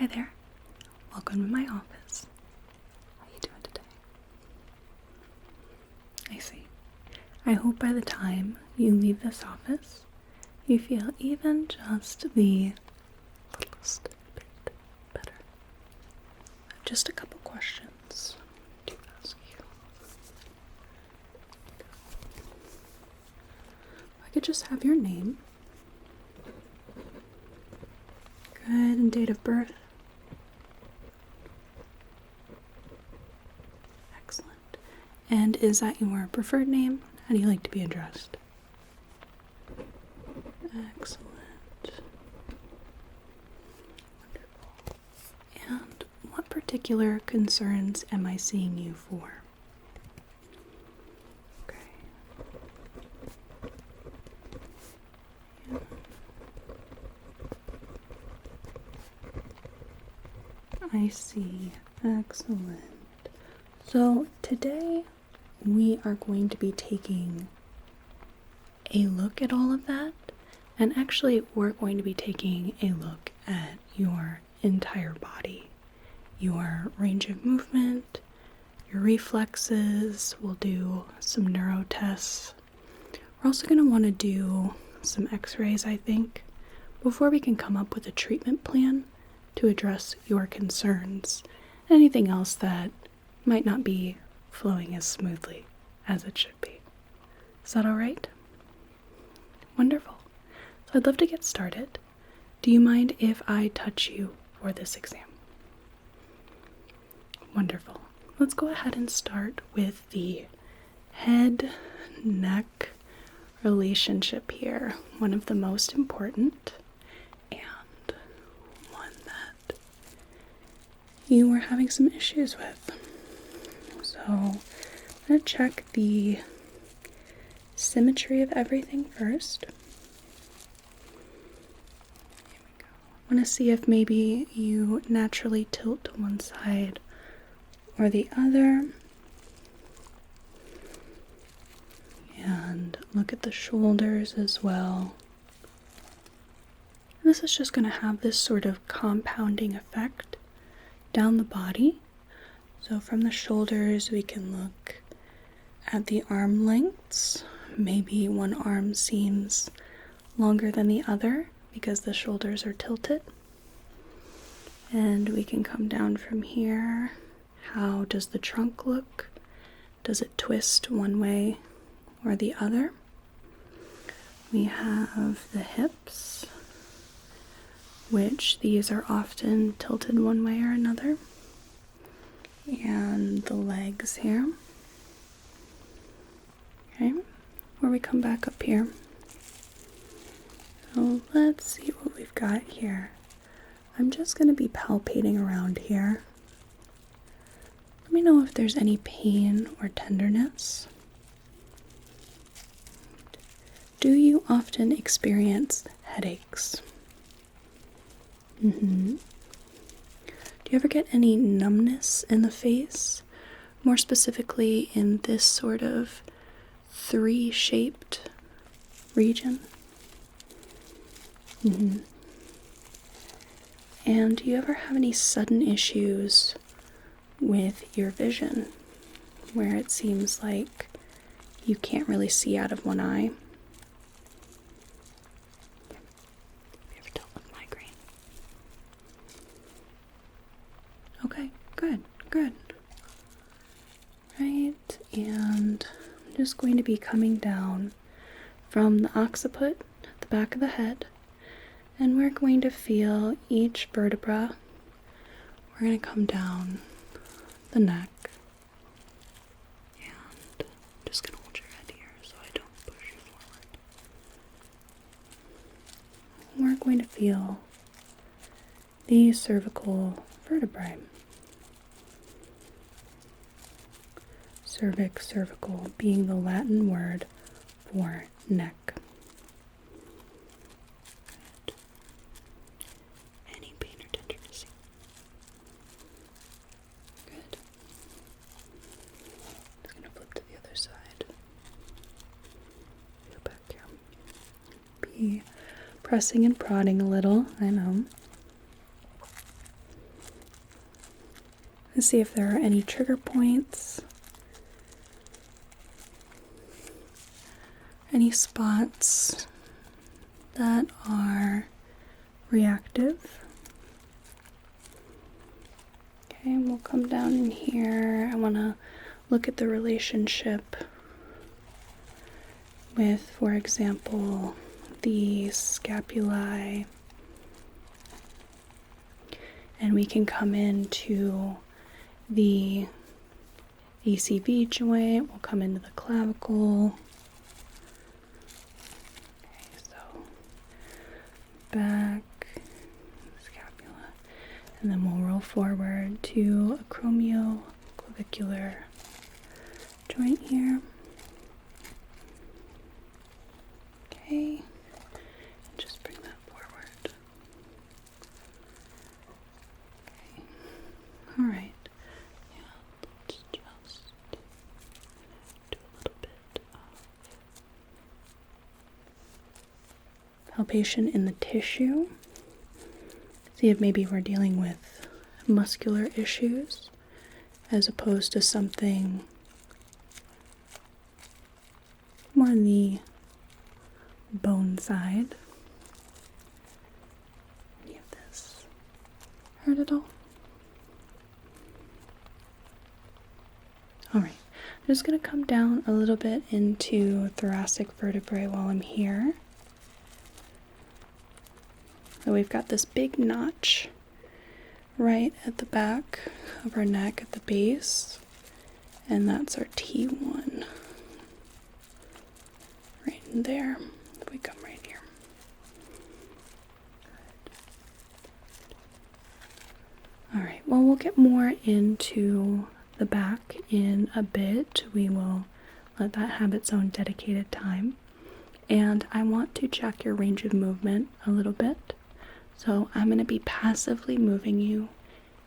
Hi there. Welcome to my office. How you doing today? I see. I hope by the time you leave this office, you feel even just the littlest bit better. Just a couple questions to ask you. I could just have your name. Good, and date of birth. Excellent. And is that your preferred name? How do you like to be addressed? Excellent. Wonderful. And what particular concerns am I seeing you for? Okay. Yeah. I see. Excellent. So today we are going to be taking a look at all of that, and actually we're going to be taking a look at your entire body, your range of movement, your reflexes. We'll do some neuro tests. We're also going to want to do some x-rays, I think, before we can come up with a treatment plan to address your concerns, anything else that might not be flowing as smoothly as it should be. Is that all right? Wonderful. So I'd love to get started. Do you mind if I touch you for this exam? Wonderful. Let's go ahead and start with the head-neck relationship here. One of the most important, and one that you were having some issues with. So I'm going to check the symmetry of everything first. Here we go. I want to see if maybe you naturally tilt to one side or the other. And look at the shoulders as well. This is just going to have this sort of compounding effect down the body. So from the shoulders, we can look at the arm lengths. Maybe one arm seems longer than the other because the shoulders are tilted. And we can come down from here. How does the trunk look? Does it twist one way or the other? We have the hips, which these are often tilted one way or another. And the legs here. Okay, where we come back up here. So let's see what we've got here. I'm just going to be palpating around here. Let me know if there's any pain or tenderness. Do you often experience headaches? Do you ever get any numbness in the face? More specifically in this sort of 3-shaped region? And do you ever have any sudden issues with your vision, where it seems like you can't really see out of one eye? Have you ever dealt with migraine? Okay, good. Right, and I'm just going to be coming down from the occiput at the back of the head, and we're going to feel each vertebra. We're going to come down the neck, and I'm just going to hold your head here so I don't push you forward. We're going to feel the cervical vertebrae. Cervix, cervical being the Latin word for neck. Good. Any pain or tenderness? Good. Just going to flip to the other side. Go back here. Be pressing and prodding a little, I know. Let's see if there are any trigger points, any spots that are reactive. Okay, and we'll come down in here. I want to look at the relationship with, for example, the scapulae. And we can come into the ACV joint, we'll come into the clavicle. Okay, so back, scapula, and then we'll roll forward to a acromioclavicular joint here. Okay, and just bring that forward. Okay, all right. Yeah, let's just do a little bit of palpation in the tissue. See if maybe we're dealing with muscular issues as opposed to something more on the bone side. Any of this hurt at all? Alright, I'm just going to come down a little bit into thoracic vertebrae while I'm here. So we've got this big notch right at the back of our neck at the base, and that's our T1. Right in there. If we come right here. Alright, well, we'll get more into the back in a bit. We will let that have its own dedicated time. And I want to check your range of movement a little bit. So I'm going to be passively moving you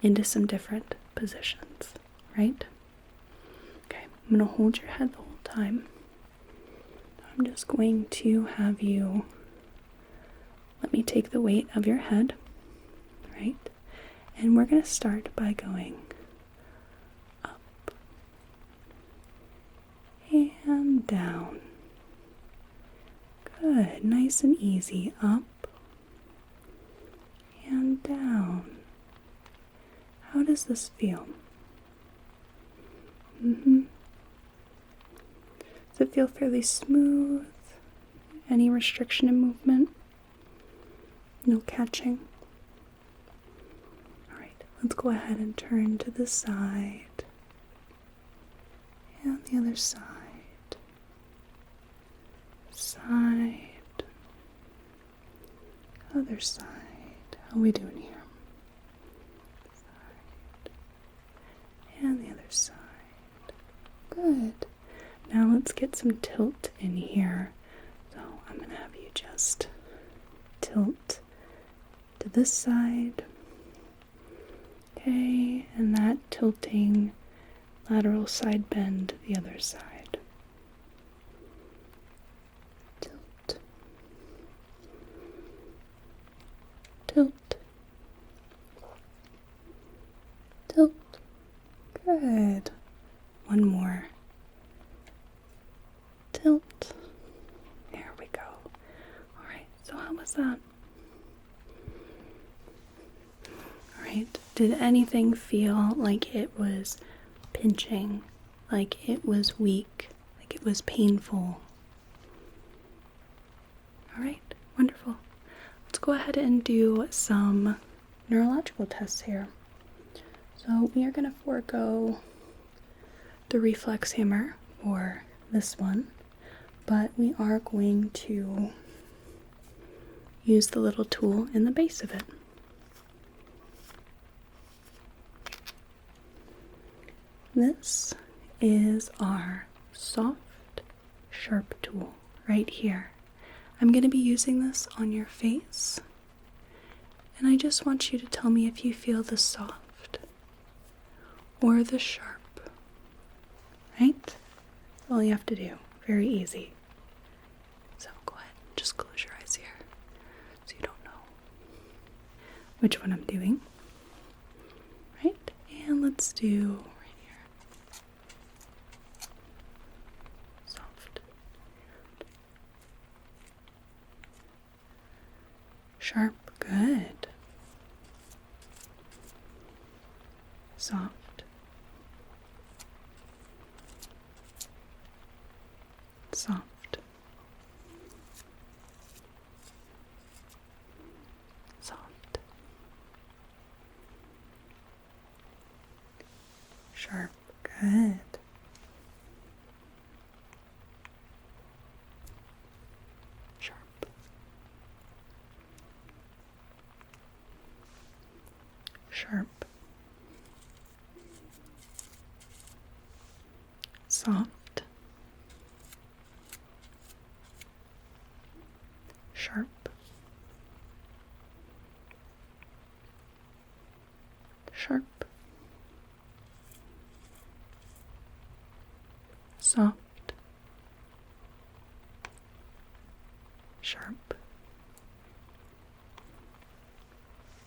into some different positions, right? Okay, I'm going to hold your head the whole time. I'm just going to have you let me take the weight of your head, right? And we're going to start by going up and down. Good, nice and easy. Up and down. How does this feel? Does it feel fairly smooth? Any restriction in movement? No catching? Alright, let's go ahead and turn to the side. And the other side. Side. Other side. How are we doing here? Side. And the other side. Good. Now let's get some tilt in here. So I'm going to have you just tilt to this side. Okay, and that tilting lateral side bend the other side. Tilt. Tilt. Tilt. Good. One more. Tilt. There we go. Alright, so how was that? Alright, did anything feel like it was pinching, like it was weak, like it was painful? Alright, wonderful. Let's go ahead and do some neurological tests here. So we are going to forego the reflex hammer for this one, but we are going to use the little tool in the base of it. This is our soft, sharp tool right here. I'm going to be using this on your face, and I just want you to tell me if you feel the soft or the sharp, right? That's all you have to do. Very easy. So go ahead and just close your eyes here so you don't know which one I'm doing. Right? And let's let's do right here. Soft. Sharp. Good. Soft. Soft. Soft. Sharp. Good. Sharp. Sharp. Soft. Sharp. Sharp. Soft. Sharp.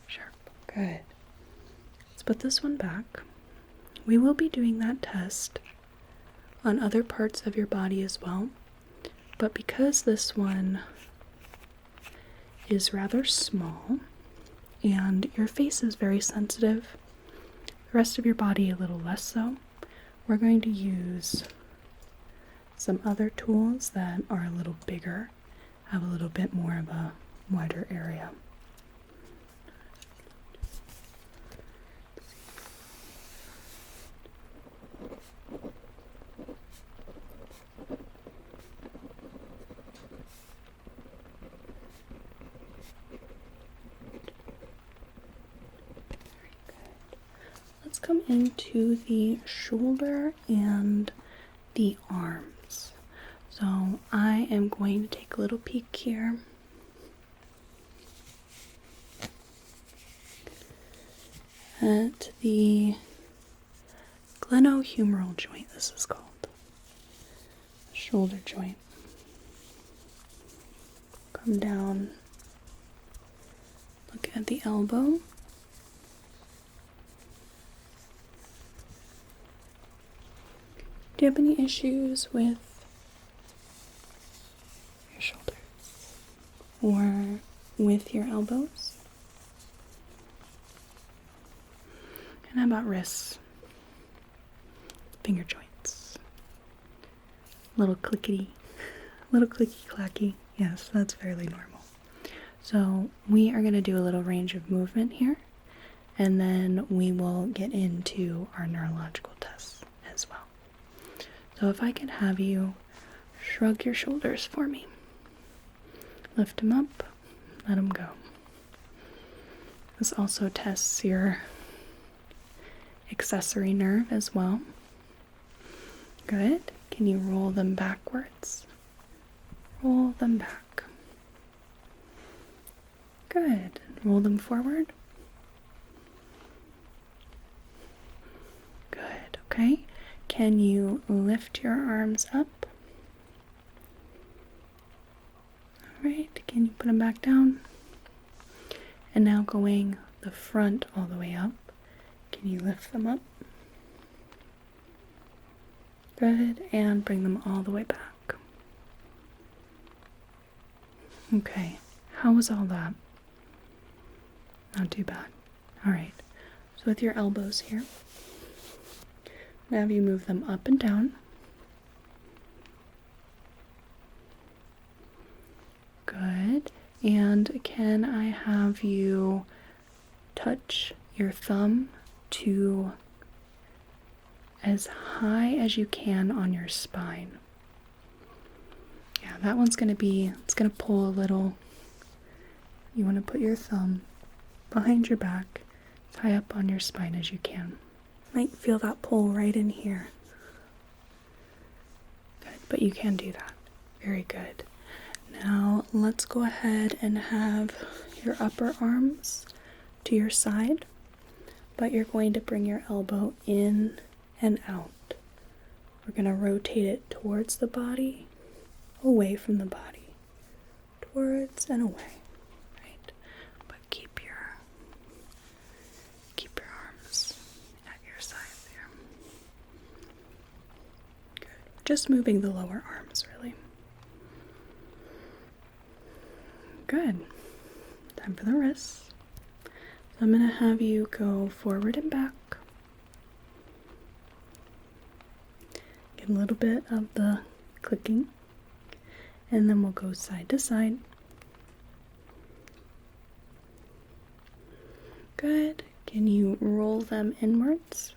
Sharp. Good. Let's put this one back. We will be doing that test on other parts of your body as well, but because this one is rather small and your face is very sensitive, the rest of your body a little less so, we're going to use some other tools that are a little bigger, have a little bit more of a wider area. Let's come into the shoulder and the arms. So I am going to take a little peek here. At the glenohumeral joint, this is called. Shoulder joint. Come down, look at the elbow. Do you have any issues with your shoulders or with your elbows? And how about wrists? Finger joints? Little clicky clacky. Yes, that's fairly normal. So we are going to do a little range of movement here, and then we will get into our neurological tests as well. So if I can have you shrug your shoulders for me. Lift them up, let them go. This also tests your accessory nerve as well. Good. Can you roll them backwards? Roll them back. Good. Roll them forward. Good. Okay. Can you lift your arms up? Alright, can you put them back down? And now going the front all the way up, can you lift them up? Good, and bring them all the way back. Okay, how was all that? Not too bad. Alright, so with your elbows here, now have you move them up and down. Good. And can I have you touch your thumb to as high as you can on your spine? Yeah, that one's going to be, it's going to pull a little. You want to put your thumb behind your back, as high up on your spine as you can. Might feel that pull right in here. Good, but you can do that. Very good. Now let's go ahead and have your upper arms to your side, but you're going to bring your elbow in and out. We're going to rotate it towards the body, away from the body, towards and away. Right? But keep your arms at your side. just moving the lower arms, really. Good. Time for the wrists. So I'm going to have you go forward and back. Get a little bit of the clicking. And then we'll go side to side. Good. Can you roll them inwards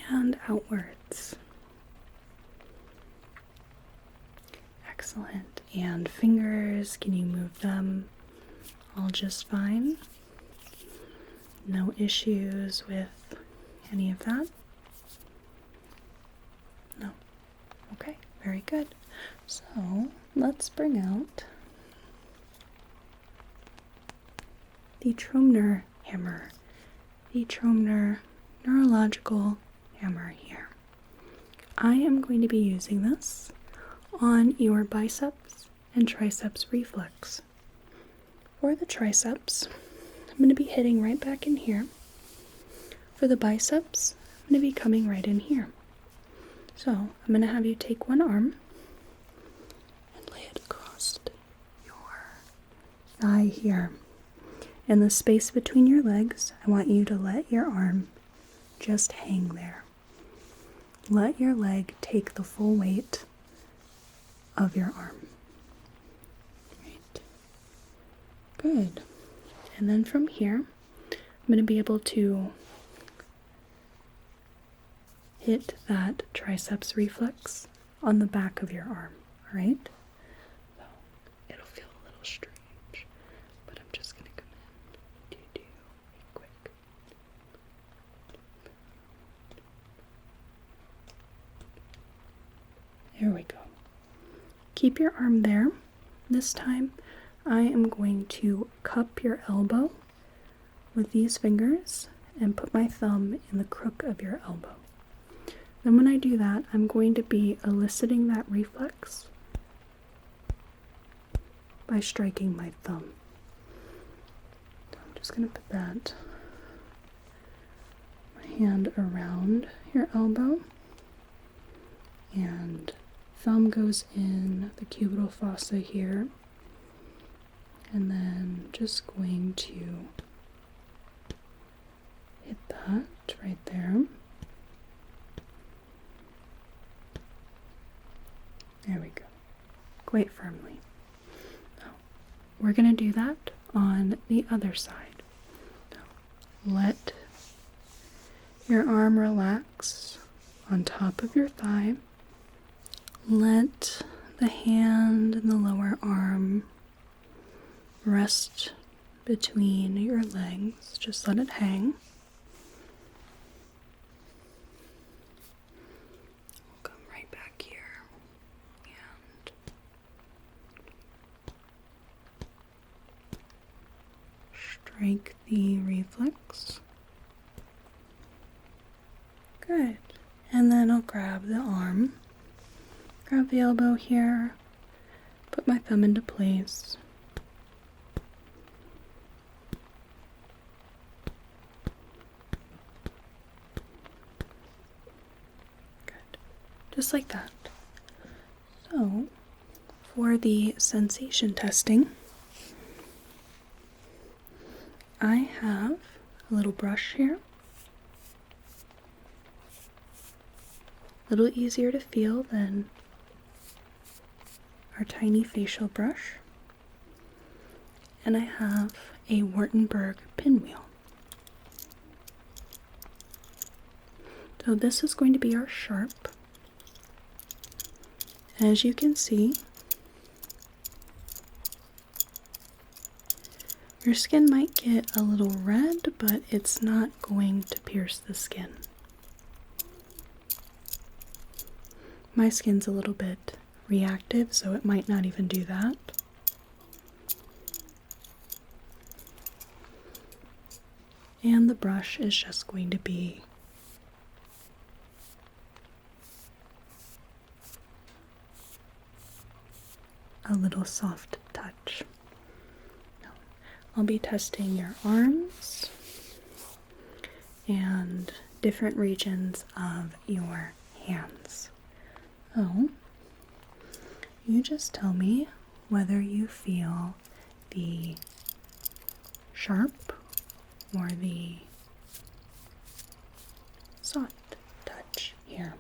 and outwards? Excellent. And fingers, can you move them all just fine? No issues with any of that? No. Okay, very good. So let's bring out the Tromner hammer, the Tromner neurological hammer here. I am going to be using this on your biceps and triceps reflex. For the triceps, I'm going to be hitting right back in here. For the biceps, I'm going to be coming right in here. So I'm going to have you take one arm and lay it across your thigh here. In the space between your legs, I want you to let your arm just hang there. Let your leg take the full weight of your arm. Right. Good. And then from here, I'm going to be able to hit that triceps reflex on the back of your arm, all right? So it'll feel a little strange, but I'm just going to come in to do a quick. There we go. Keep your arm there. This time I am going to cup your elbow with these fingers and put my thumb in the crook of your elbow. Then when I do that, I'm going to be eliciting that reflex by striking my thumb. So I'm just going to put my hand around your elbow, and thumb goes in the cubital fossa here, and then just going to hit that right there. There we go. Quite firmly. So we're going to do that on the other side. So let your arm relax on top of your thigh. Let the hand and the lower arm rest between your legs. Just let it hang. We'll come right back here and strike the reflex. Good. And then I'll grab the arm. Grab the elbow here, put my thumb into place. Good. Just like that. So, for the sensation testing, I have a little brush here. A little easier to feel than our tiny facial brush, and I have a Wartenberg pinwheel. So this is going to be our sharp. As you can see, your skin might get a little red, but it's not going to pierce the skin. My skin's a little bit reactive, so it might not even do that. And the brush is just going to be a little soft touch. Now, I'll be testing your arms and different regions of your hands. So, you just tell me whether you feel the sharp or the soft touch here.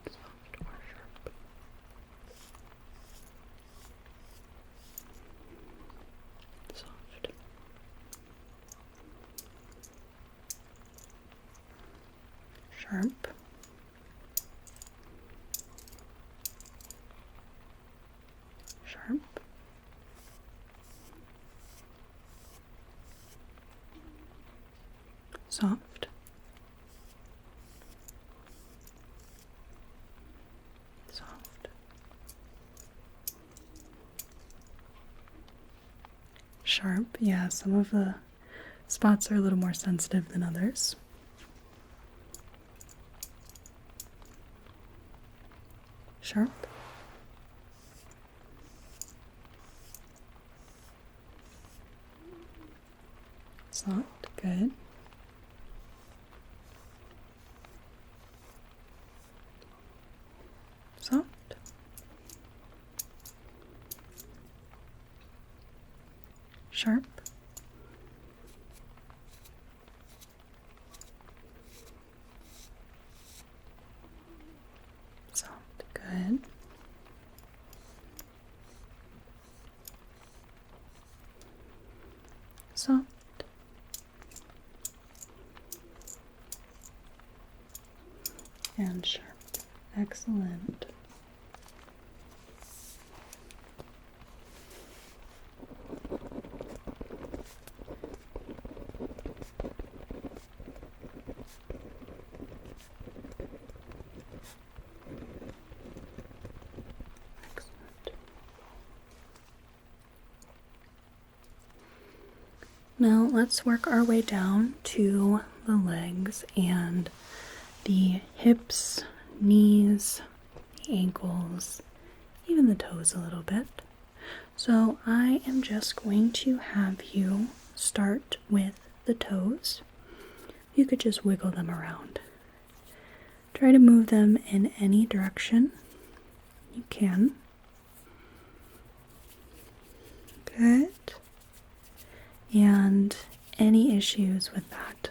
Soft or sharp. Soft. Sharp. Sharp. Soft. Soft. Sharp. Yeah, some of the spots are a little more sensitive than others. Sharp. Soft. Good. Soft. Sharp. Soft. Good. Soft. And sharp. Excellent. Now let's work our way down to the legs and the hips, knees, the ankles, even the toes a little bit. So I am just going to have you start with the toes. You could just wiggle them around. Try to move them in any direction you can. Good. And any issues with that?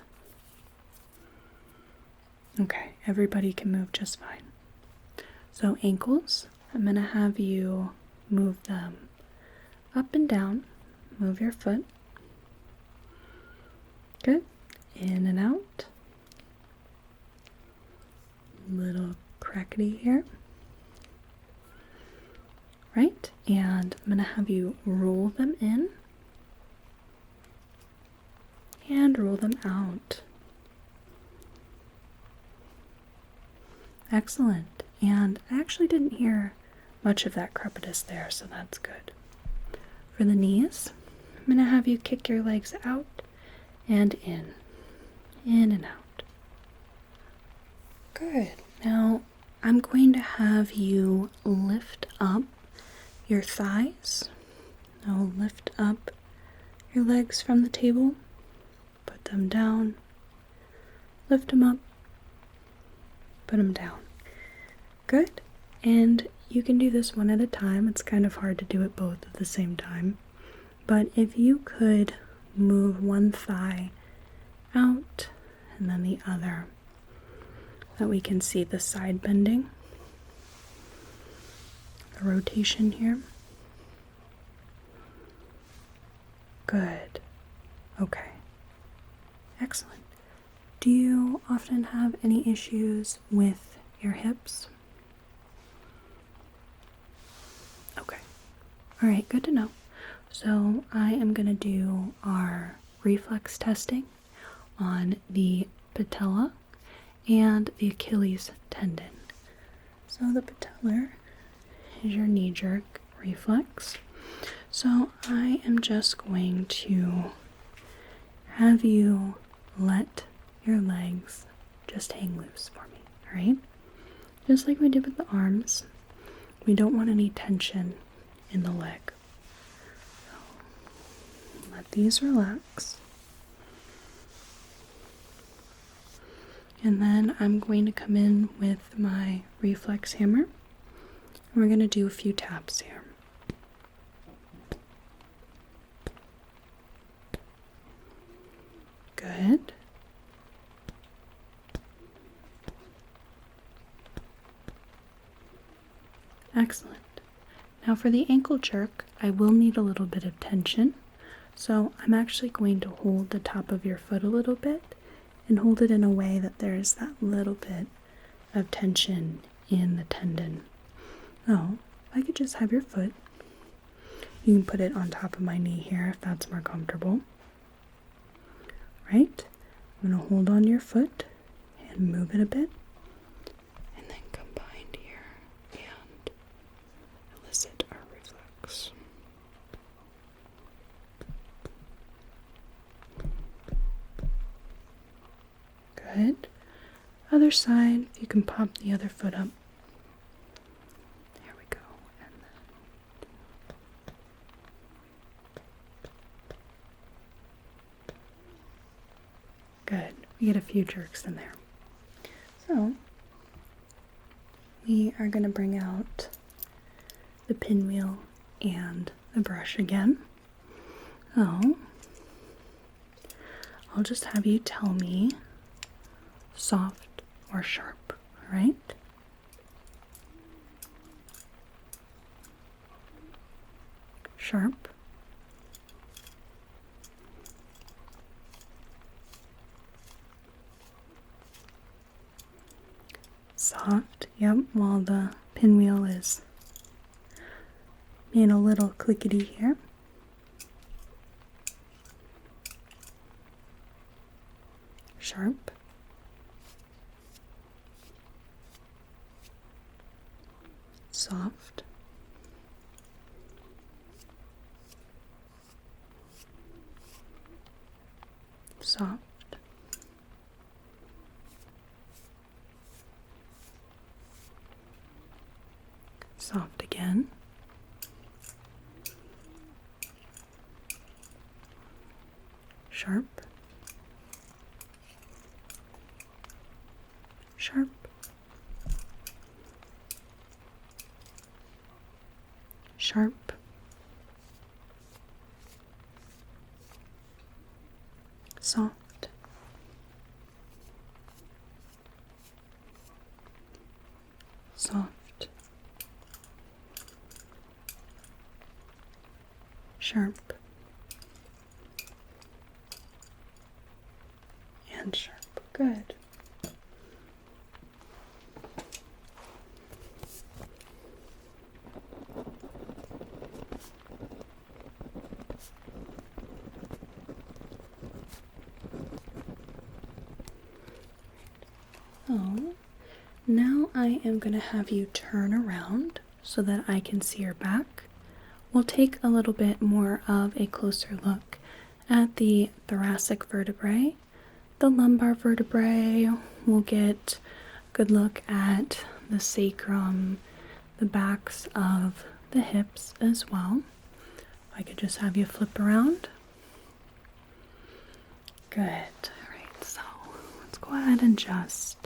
Okay, everybody can move just fine. So ankles, I'm going to have you move them up and down. Move your foot. Good. In and out. Little crackety here. Right, and I'm going to have you roll them in and roll them out. Excellent. And I actually didn't hear much of that crepitus there, so that's good. For the knees, I'm going to have you kick your legs out and in and out. Good. Now I'm going to have you lift up your thighs. Now lift up your legs from the table. Put them down. Lift them up. Put them down. Good. And you can do this one at a time. It's kind of hard to do it both at the same time. But if you could move one thigh out and then the other, that we can see the side bending, the rotation here. Good. Okay. Excellent. Do you often have any issues with your hips? Okay. All right, good to know. So I am going to do our reflex testing on the patella and the Achilles tendon. So the patellar is your knee-jerk reflex. So I am just going to have you let your legs just hang loose for me, alright? Just like we did with the arms. We don't want any tension in the leg. So let these relax. And then I'm going to come in with my reflex hammer. And we're going to do a few taps here. Good. Excellent. Now for the ankle jerk, I will need a little bit of tension. So I'm actually going to hold the top of your foot a little bit and hold it in a way that there's that little bit of tension in the tendon. Now, if I could just have your foot, you can put it on top of my knee here if that's more comfortable. Right? I'm going to hold on your foot and move it a bit, and then come behind here and elicit our reflex. Good. Other side, you can pop the other foot up. There we go. And then good. We get a few jerks in there. So we are going to bring out the pinwheel and the brush again. So I'll just have you tell me soft or sharp, right? Sharp. Soft, yep, while the pinwheel is being a little clickety here. Sharp. Soft. Soft. Soft again. Sharp. Sharp. Sharp. Soft. Soft. Sharp. And sharp. Good. So now I am going to have you turn around so that I can see your back. We'll take a little bit more of a closer look at the thoracic vertebrae, the lumbar vertebrae. We'll get a good look at the sacrum, the backs of the hips as well. If I could just have you flip around. Good. All right, so let's go ahead and just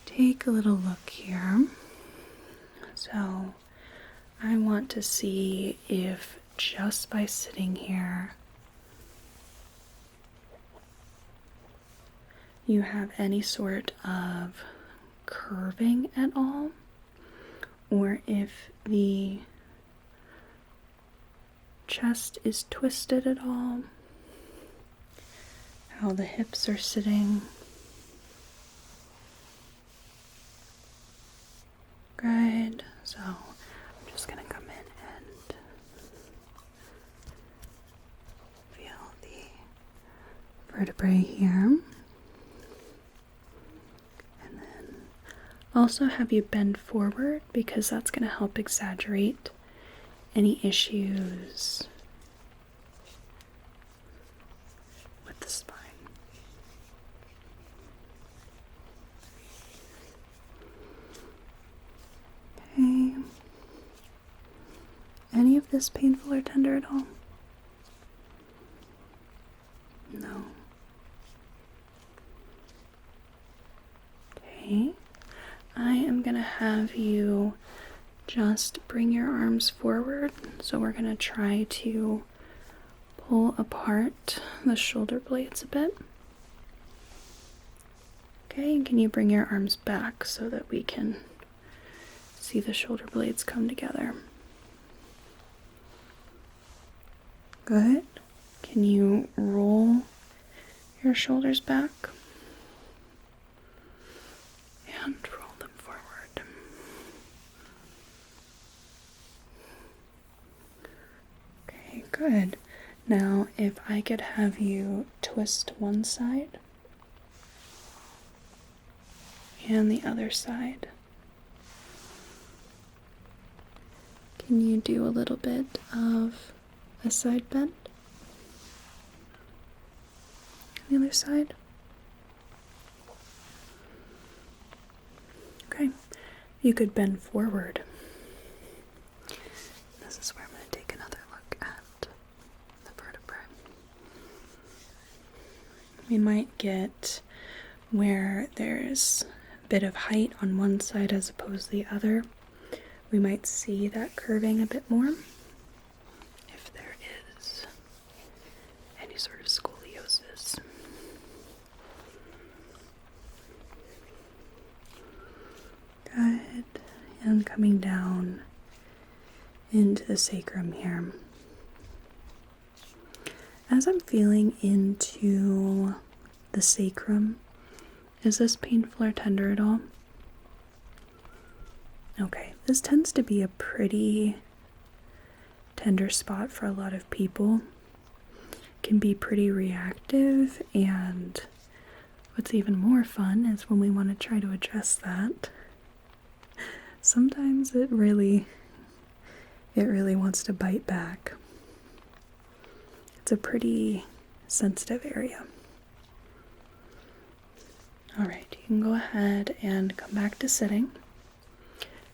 take a little look here. So I want to see if just by sitting here you have any sort of curving at all, or if the chest is twisted at all, how the hips are sitting. Good. So I'm just going to come in and feel the vertebrae here. And then also have you bend forward because that's going to help exaggerate any issues with the spine. Okay. Any of this painful or tender at all? No. have you just bring your arms forward. So we're going to try to pull apart the shoulder blades a bit. Okay, and can you bring your arms back so that we can see the shoulder blades come together? Good. Can you roll your shoulders back? And roll them forward. Okay, good. Now, if I could have you twist one side and the other side. Can you do a little bit of a side bend? The other side? Okay. You could bend forward. This is where I'm going to take another look at the vertebrae. We might get where there's a bit of height on one side as opposed to the other. We might see that curving a bit more if there is any sort of scoliosis. Good. And coming down into the sacrum here. As I'm feeling into the sacrum, is this painful or tender at all? Okay, this tends to be a pretty tender spot for a lot of people. Can be pretty reactive, and what's even more fun is when we want to try to address that. Sometimes it really wants to bite back. It's a pretty sensitive area. Alright, you can go ahead and come back to sitting.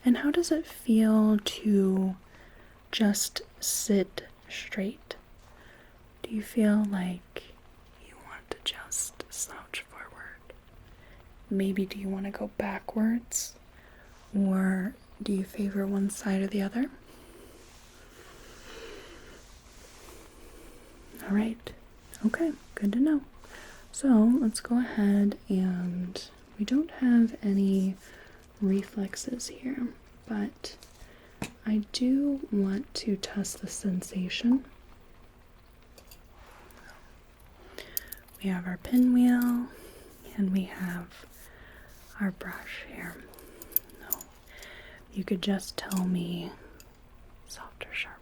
And how does it feel to just sit straight? Do you feel like you want to just slouch forward? Maybe do you want to go backwards? Or do you favor one side or the other? All right. Okay, good to know. So let's go ahead, and we don't have any reflexes here, but I do want to test the sensation. We have our pinwheel, and we have our brush here. So you could just tell me soft or sharp.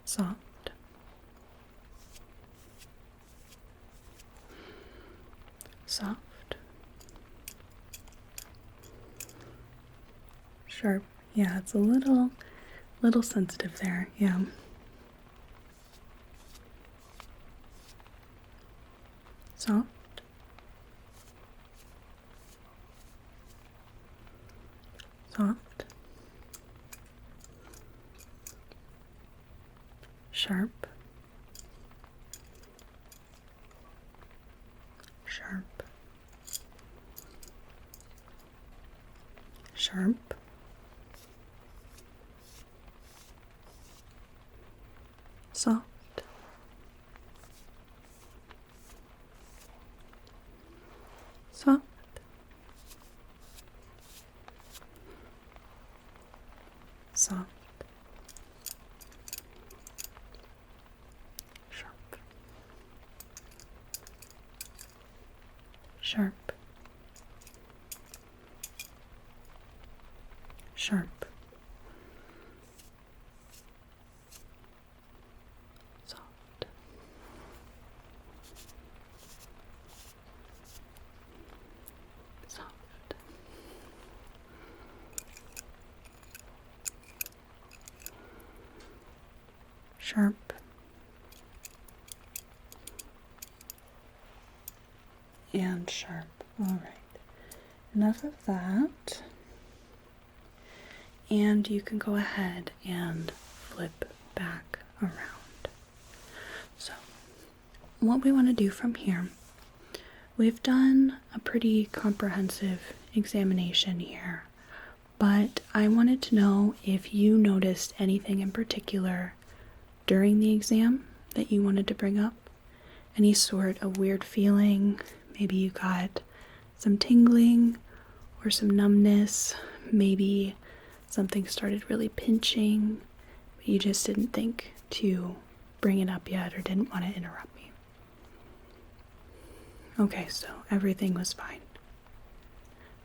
Soft. Soft. Sharp. Yeah, it's a little sensitive there. Yeah. Soft. Soft. Sharp. Sharp. Sharp. Soft. Soft. Soft. Sharp. Sharp. Sharp. Soft. Soft. Sharp. And sharp. All right. Enough of that. And you can go ahead and flip back around. So, what we want to do from here we've done a pretty comprehensive examination here, but I wanted to know if you noticed anything in particular during the exam that you wanted to bring up. Any sort of weird feeling, maybe you got some tingling or some numbness, maybe something started really pinching, but you just didn't think to bring it up yet or didn't want to interrupt me. Okay, so everything was fine.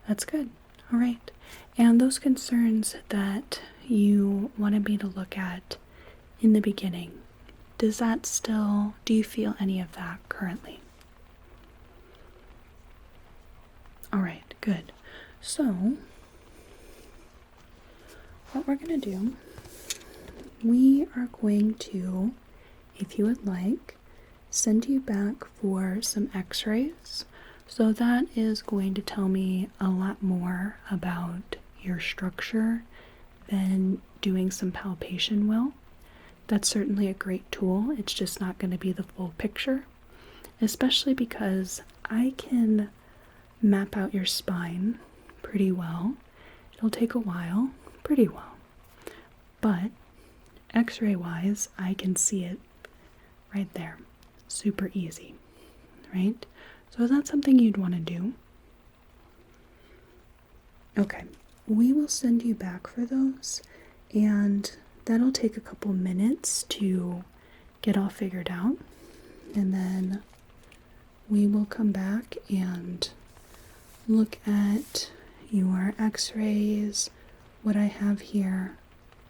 That's good. All right. And those concerns that you wanted me to look at in the beginning, do you feel any of that currently? All right, good. So, what we're going to do, we are going to, if you would like, send you back for some x-rays. So that is going to tell me a lot more about your structure than doing some palpation will. That's certainly a great tool. It's just not going to be the full picture, especially because I can map out your spine pretty well. It'll take a while, pretty well, but x-ray wise, I can see it right there. Super easy, right? So is that something you'd want to do? Okay, we will send you back for those, and that'll take a couple minutes to get all figured out, and then we will come back and look at your x-rays, what I have here,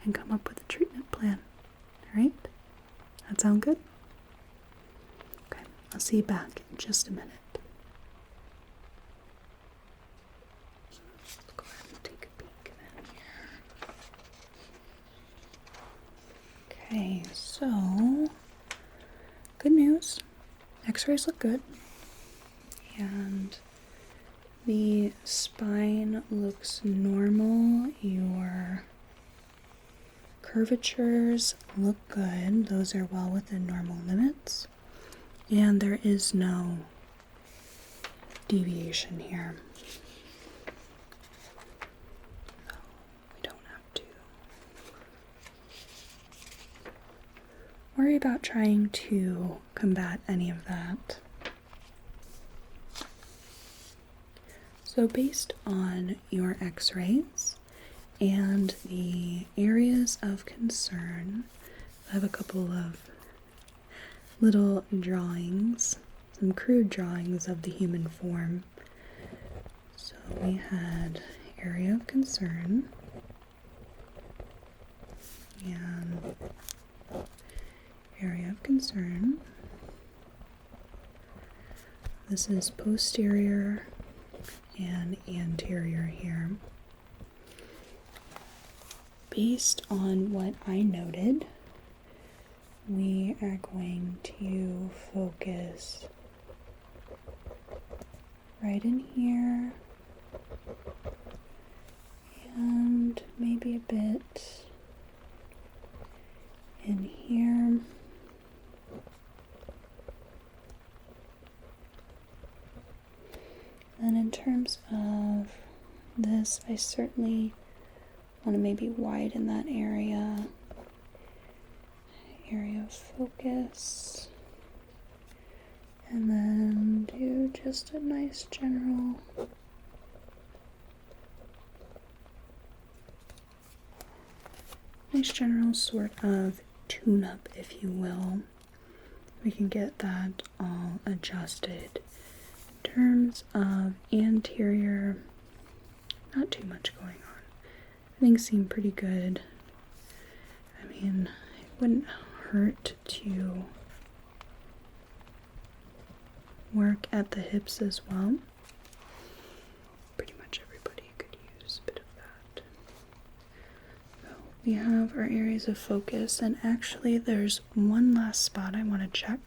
and come up with a treatment plan. All right? That sound good? Okay, I'll see you back in just a minute. Let's go ahead and take a peek in here. Okay, so good news. X-rays look good. And the spine looks normal. Your curvatures look good. Those are well within normal limits. And there is no deviation here. So we don't have to worry about trying to combat any of that. So based on your x-rays and the areas of concern, I have a couple of little drawings, some crude drawings of the human form. So we had area of concern and area of concern. This is posterior and anterior here. Based on what I noted, we are going to focus right in here and maybe a bit in here. And in terms of this, I certainly want to maybe widen that area of focus, and then do just a nice general sort of tune-up, if you will. We can get that all adjusted. In terms of anterior, not too much going on. Things seem pretty good. I mean, it wouldn't hurt to work at the hips as well. Pretty much everybody could use a bit of that. So we have our areas of focus, and actually there's one last spot I want to check.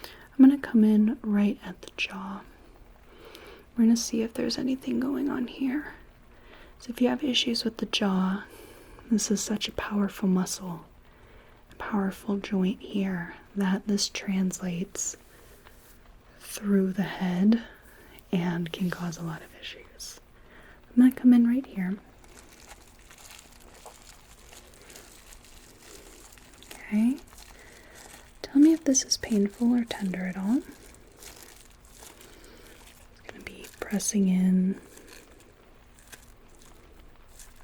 I'm going to come in right at the jaw. We're going to see if there's anything going on here. So if you have issues with the jaw, this is such a powerful muscle, a powerful joint here, that this translates through the head and can cause a lot of issues. I'm going to come in right here. Okay. Tell me if this is painful or tender at all. It's going to be pressing in.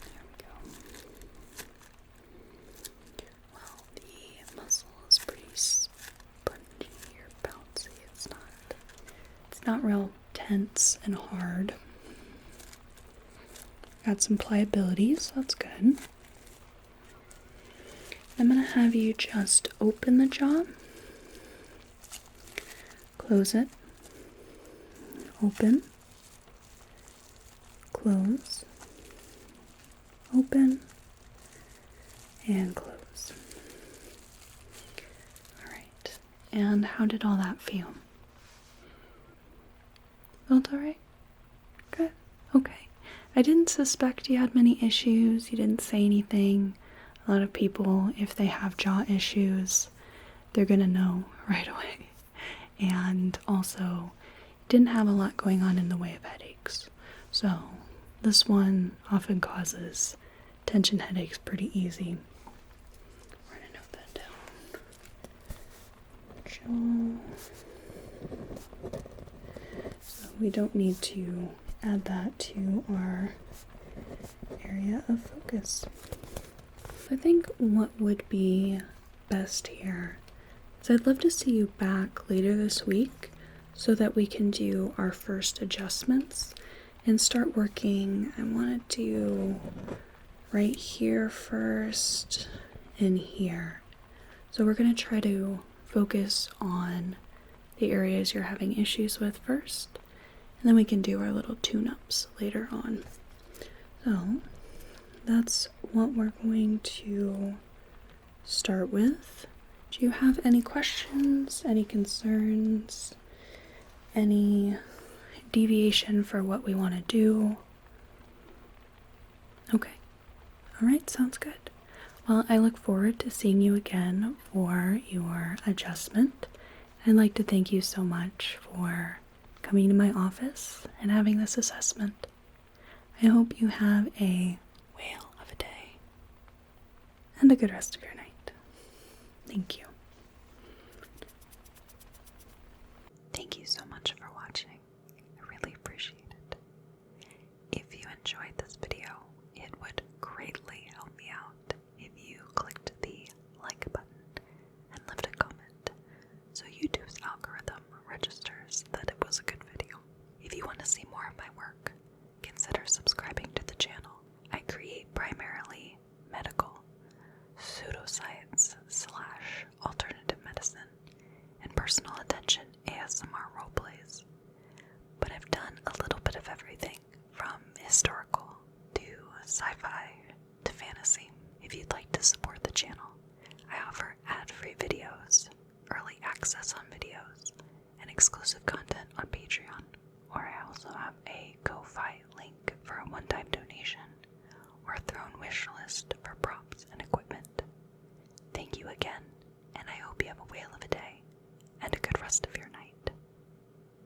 There we go. Well, the muscle is pretty spongy or bouncy. It's not real tense and hard. Got some pliability, so that's good. I'm going to have you just open the jaw, close it, open, close, open, and close. Alright, and how did all that feel? Felt alright? Good, okay. I didn't suspect you had many issues, you didn't say anything. A lot of people, if they have jaw issues, they're gonna know right away. And also, didn't have a lot going on in the way of headaches. So, this one often causes tension headaches pretty easy. We're gonna note that down. Jaw. So, we don't need to add that to our area of focus. I think what would be best here is I'd love to see you back later this week so that we can do our first adjustments and start working. I want to do right here first and here. So we're going to try to focus on the areas you're having issues with first, and then we can do our little tune-ups later on. So that's what we're going to start with. Do you have any questions, any concerns, any deviation for what we want to do? Okay. Alright, sounds good. Well, I look forward to seeing you again for your adjustment. I'd like to thank you so much for coming to my office and having this assessment. I hope you have a whale of a day and a good rest of your night. Thank you. Thank you so much for watching. I really appreciate it. If you enjoyed this video, it would greatly help me out if you clicked the like button and left a comment so YouTube's algorithm registers that it was a good video. If you want to see more of my work, consider subscribing to the channel. I create primarily medical, pseudoscience / alternative medicine, and personal attention ASMR roleplays. But I've done a little bit of everything from historical to sci-fi to fantasy. If you'd like to support the channel, I offer ad-free videos, early access on videos, and exclusive content on Patreon.